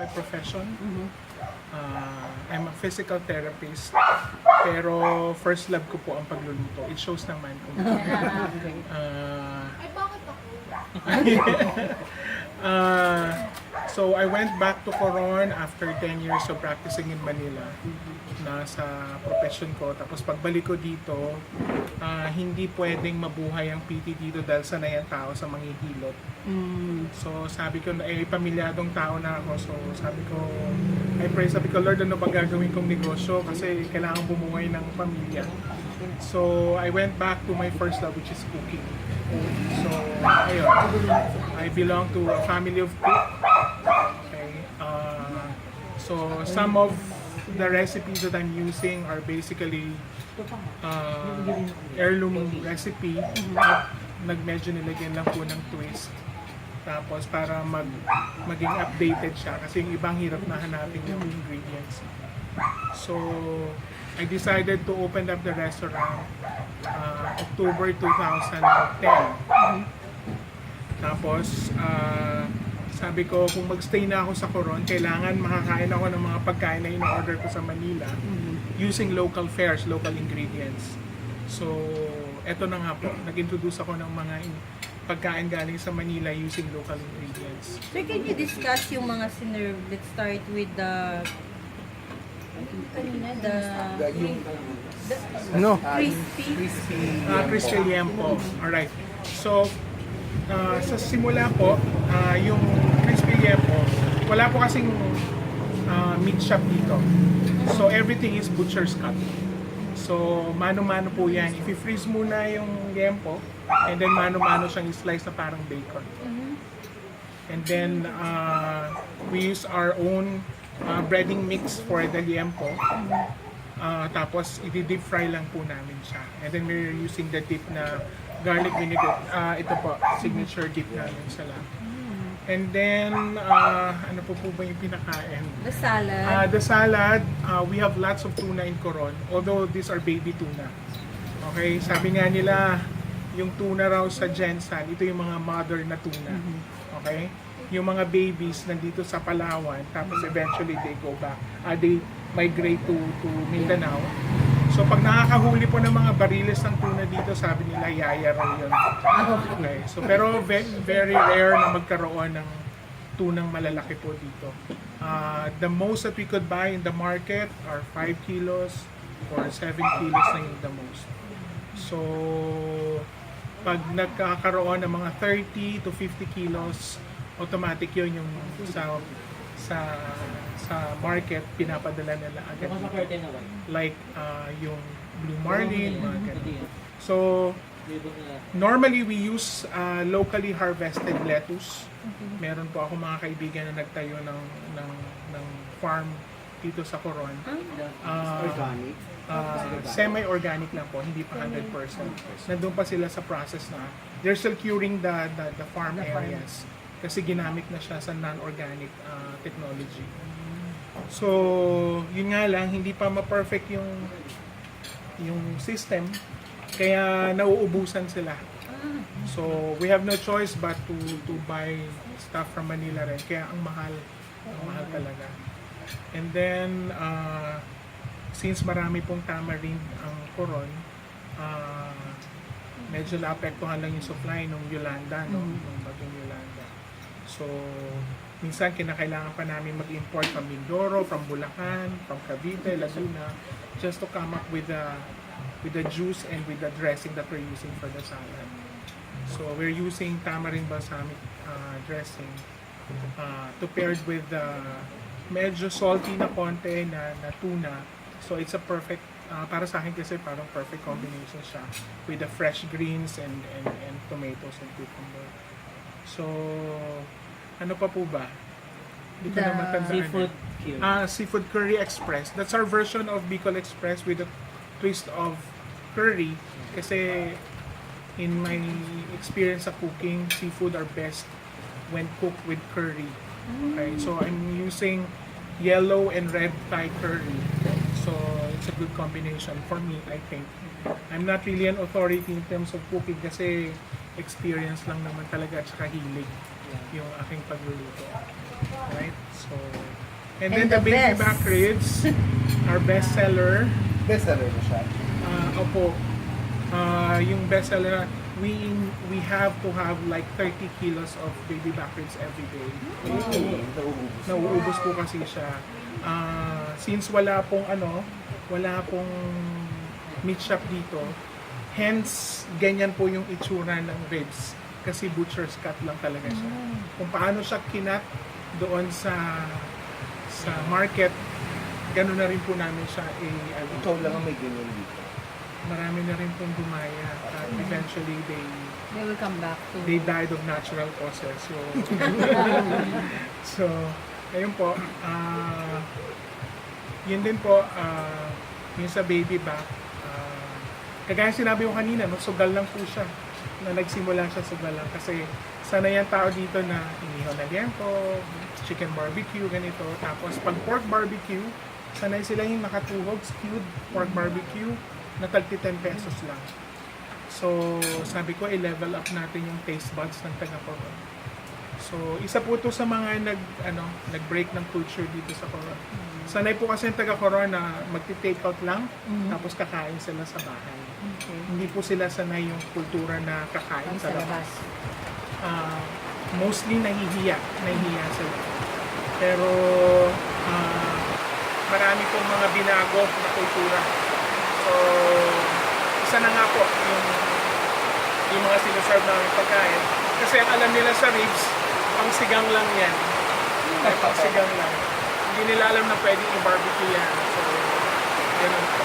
by profession. I'm a physical therapist. Pero first love ko po ang pagluluto. It shows naman kung Ay, bakit ako? So I went back to Coron after 10 years of practicing in Manila na sa profession ko. Tapos pagbalik ko dito, hindi pwedeng mabuhay ang PT dito dahil sanay ang tao sa manghihilot. So sabi ko, pamilyadong tao na ako. So sabi ko, sabi ko, Lord, ano ba gagawin kong negosyo? Kasi kailangan bumuhay ng pamilya. So I went back to my first love, which is cooking. So, ayun. I belong to a family of cook. Okay. So, some of the recipes that I'm using are basically heirloom recipe. Medyo nilagyan lang po ng twist. Tapos, para maging updated siya. Kasi yung ibang hirap na hanapin yung ingredients. So, I decided to open up the restaurant October 2010. Tapos, sabi ko, kung magstay na ako sa Coron, kailangan makakain ako ng mga pagkain na in-order ko sa Manila using local fares, local ingredients. So, eto na nga po, nag-introduce ako ng mga pagkain galing sa Manila using local ingredients. So can you discuss yung mga sinerve? Let's start with the crispy liempo. Alright. So, sa simula po, yung crispy liempo, wala po kasing meat shop dito. So, everything is butcher's cut. So, mano-mano po yan. If i-freeze muna yung liempo, and then mano-mano siyang i-slice na parang bacon. And then, we use our own breading mix for the liempo. Tapos, i-deep fry lang po namin siya. And then, we're using the dip na garlic vinegar. Ito po, signature dip namin sa lab. And then, ano po ba yung pinakain? The salad. The salad, we have lots of tuna in Coron. Although, these are baby tuna. Okay, sabi nga nila, yung tuna raw sa Jensen, ito yung mga mother na tuna. Okay? Yung mga babies nandito sa Palawan, tapos eventually they go back. They migrate to Mindanao. So pag nakakahuli po ng mga bariles ng tuna dito, sabi nila yaya raw yun. Okay. So pero very rare na magkaroon ng tunang malalaki po dito. The most that we could buy in the market are 5 kilos or 7 kilos na yung the most. So pag nagkakaroon ng mga 30 to 50 kilos, automatic yun yung sa market, pinapadala nila agad dito. Like yung blue marlin, mga ganun. So, normally we use locally harvested lettuce. Meron po ako mga kaibigan na nagtayo ng farm dito sa Coron. Organic? Semi-organic lang po, hindi pa 100%. Nandun pa sila sa process na they're still curing the farm areas kasi ginamit na siya sa non-organic technology. So, yun nga lang, hindi pa ma-perfect yung system, kaya nauubusan sila. So, we have no choice but to buy stuff from Manila rin, kaya ang mahal talaga. And then, since marami pong tamarind ang Coron, medyo naapektuhan lang yung supply nung Yolanda, nung bagong Yolanda. So, minsan kinakailangan pa namin mag-import from Mindoro, from Bulacan, from Cavite, Laguna, just to come up with the juice and with the dressing that we're using for the salad. So, we're using tamarind balsamic dressing to paired with medyo salty na konti na tuna. So, it's a perfect, para sa akin kasi parang perfect combination siya with the fresh greens and tomatoes and cucumber. So, ano pa po ba? Hindi ko na matandaan. Seafood curry. Seafood curry express. That's our version of Bicol Express with a twist of curry. Kasi in my experience sa cooking, seafood are best when cooked with curry. Okay, so I'm using yellow and red Thai curry. So it's a good combination for me, I think. I'm not really an authority in terms of cooking kasi experience lang naman talaga at saka hilig yung aking pagluluto. Right? So And then And the the baby best. back ribs, our bestseller. Bestseller na siya. Opo. Yung bestseller, we have to have like 30 kilos of baby back ribs every day. Nauubos. Nauubos po kasi siya. Since wala pong meat shop dito, hence ganyan po yung itsura ng ribs kasi butcher's cut lang talaga siya. Kung paano siya kinat doon sa market, gano'n na rin po namin siya Ikaw lang ang may ganyan dito. marami na rin pong gumaya at eventually They will come back to... they died of natural causes. So ayun po, yun din po, yung sa baby back, kagaya sinabi ko kanina, no, sugal lang po siya, na nagsimula siya sugal lang, kasi sanay ang tao dito na inihaw na liempo, chicken barbecue, ganito, tapos pag pork barbecue, sanay sila yung nakatuhog, skewed pork barbecue, na tagti 10 pesos lang. So, sabi ko, i-level up natin yung taste buds ng taga-Coron. So, isa po to sa mga nag-break ng culture dito sa Coron. Sanay po kasi yung taga-Coron na magti-take out lang, tapos kakain sila sa bahay. Okay. Hindi po sila sanay yung kultura na kakain Sa sa labas. labas. Mostly nahihiya sila. Pero, marami pong mga binago na kultura. So, isa na nga po yung mga sinaserve namin pagkain. Kasi ang alam nila sa ribs, pangsigang lang yan. Pangsigang lang. Hindi nila alam na pwedeng i-barbecue yan. So, ganun po.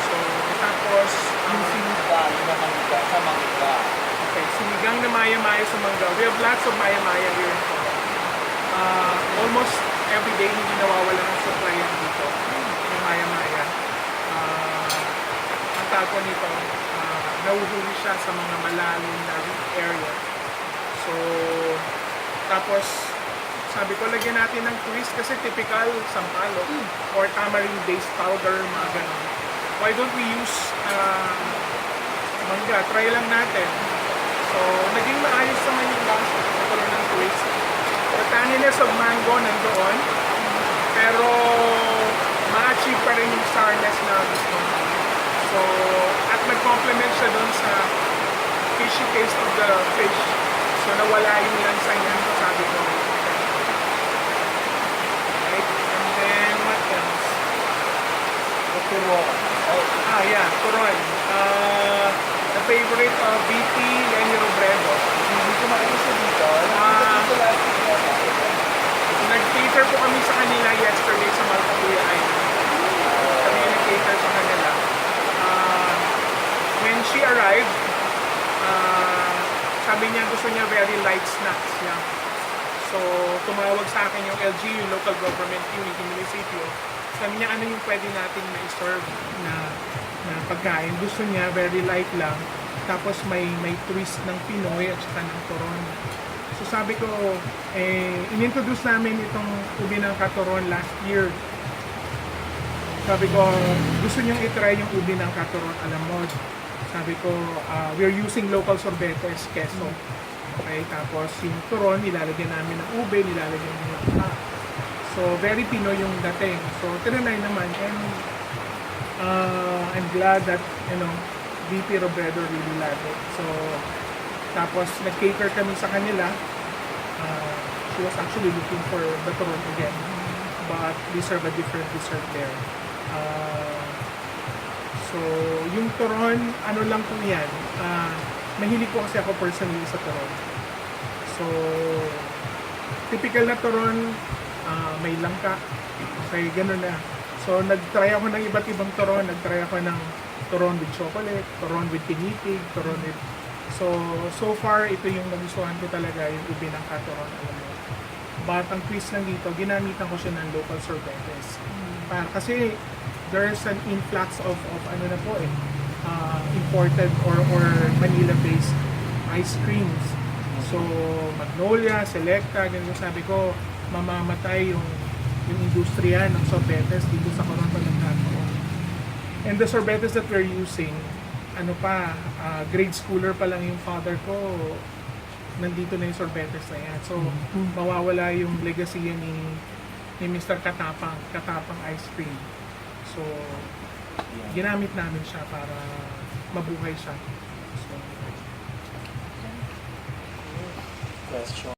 So, tapos, Yung sinigang na mangga sa mangga. okay, sinigang na maya-maya sa mangga. We have lots of maya-maya here in Coron. Almost every day, hindi nawawala ng supply yan dito. Yung maya-maya. Ang tawag ko nito, nahuhuli siya sa mga malalim na area. So, tapos, sabi ko, lagyan natin ng twist kasi typical sampalok or tamarind-based powder, mga ganun. Why don't we use mangga? Try lang natin. So, naging maayos naman yung lasa. Nagkaroon ng twist. The tanginess of mango nandoon, pero ma-achieve pa rin yung sourness na gusto mo. So, at nag-complement siya doon sa fishy taste of the fish. So, nawala yung lansa niya. So, sabi ko, right? And then, what else? Coron. Yeah, Coron. The favorite of BP, Lenny Robredo. Hindi ko makita siya dito. Nag-cater po kami sa kanila yesterday sa Malpacuya Island. Kami yung nag-cater sa kanila. When she arrived, sabi niya gusto niya very light snacks lang. So, tumawag sa akin yung LG, yung local government unit, yung municipio. Sabi niya, ano yung pwede natin na-serve na pagkain. Gusto niya, very light lang. Tapos may twist ng Pinoy at saka ng Coron. So sabi ko, in-introduce namin itong ubi ng Coron last year. Sabi ko, gusto niyong itry yung ubi ng Coron alamod. Sabi ko, we're using local sorbetes, queso. Okay, tapos yung Coron, nilalagyan namin ng ube, nilalagyan ng langka. So, very Pinoy yung dating. So, tinanay naman. And I'm glad that, VP Robredo really loved it. So, tapos nag-cater kami sa kanila. She was actually looking for the Coron again. But we serve a different dessert there. So, yung Coron, ano lang po yan. Mahilig po kasi ako personally sa Coron. So, typical na Coron, may langka. Okay, gano'n na. So, nag-try ako ng iba't ibang Coron. Nag-try ako ng Coron with chocolate, Coron with pinitig, Coron with... So far, ito yung nagustuhan ko talaga, yung ubi ng Coron, alam mo. But ang twist lang dito, ginamitan ko siya ng local sorbetes. Kasi there's an influx of imported or Manila-based ice creams. So, Magnolia, Selecta, ganun sabi ko, mamamatay yung industriya ng sorbetes dito sa Coron pag nagkakaroon. And the sorbetes that we're using, grade schooler pa lang yung father ko, nandito na yung sorbetes na yan. So, mawawala yung legacy ni ni Mr. Katapang Ice Cream. So, ginamit namin siya para mabuhay siya. So, Question.